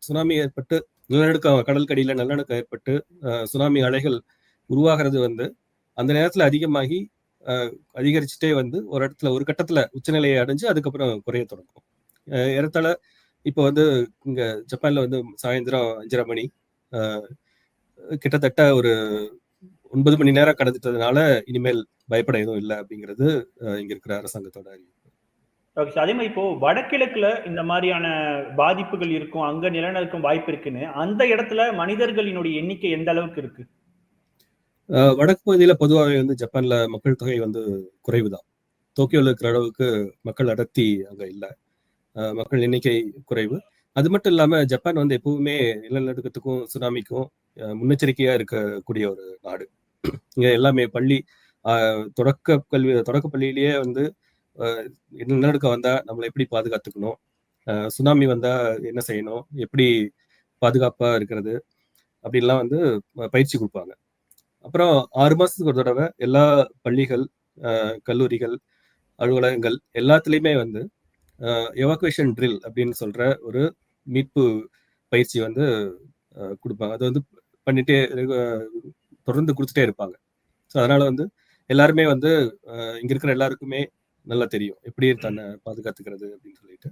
Tsunami ஏற்பட்டு நிலநடுக்கம், கடலுக்கடியில நிலநடுக்கம் ஏற்பட்டு சுனாமி அலைகள் உருவாகிறது வந்து அந்த நேரத்துல அதிகமாகி அதிகரிச்சுட்டே வந்து ஒரு இடத்துல ஒரு கட்டத்துல உச்சநிலையை அடைஞ்சு அதுக்கப்புறம் குறைய தொடங்கும். ஏறத்தாழ இப்போ வந்து இங்க ஜப்பான்ல வந்து சாயந்தரம் 5:30 மணி கிட்டத்தட்ட ஒரு 9 மணி நேரம் கடந்துட்டதுனால இனிமேல் பயப்பட எதுவும் இல்லை அப்படிங்கிறது இங்க இருக்கிற அரசாங்கத்தோட அறிவிப்பு. அதே மாதிரி இப்போ வடகிழக்குல இந்த மாதிரியான பாதிப்புகள் இருக்கும், அங்க நிலநடுக்கம் வாய்ப்பு இருக்குன்னு, அந்த இடத்துல மனிதர்களினுடைய எண்ணிக்கை எந்த அளவுக்கு இருக்கு? வடக்கு பகுதியில பொதுவாகவே வந்து ஜப்பான்ல மக்கள் தொகை வந்து குறைவுதான். டோக்கியோல இருக்கிற அளவுக்கு மக்கள் அடர்த்தி அங்க இல்லை. மக்கள் எண்ணிக்கை குறைவு. அது மட்டும் இல்லாம ஜப்பான் வந்து எப்பவுமே நிலநடுக்கத்துக்கும் சுனாமிக்கும் முன்னெச்சரிக்கையா இருக்கக்கூடிய ஒரு நாடு. இங்க எல்லாமே பள்ளி தொடக்க பள்ளியிலேயே வந்து நிலநடுக்கம் வந்தா நம்மளை எப்படி பாதுகாத்துக்கணும், சுனாமி வந்தா என்ன செய்யணும், எப்படி பாதுகாப்பா இருக்கிறது அப்படின்லாம் வந்து பயிற்சி கொடுப்பாங்க. அப்புறம் 6 மாசத்துக்கு ஒரு தடவை எல்லா பள்ளிகள், கல்லூரிகள், அலுவலகங்கள் எல்லாத்துலேயுமே வந்து எவாக்குவேஷன் ட்ரில் அப்படின்னு சொல்ற ஒரு மீட்பு பயிற்சி வந்து கொடுப்பாங்க. அது வந்து பண்ணிட்டே தொடர்ந்து கொடுத்துட்டே இருப்பாங்க. ஸோ அதனால வந்து எல்லாருமே வந்து இங்க இருக்கிற எல்லாருக்குமே நல்லா தெரியும் எப்படி தன்னை பாதுகாத்துக்கிறது அப்படின்னு சொல்லிட்டு.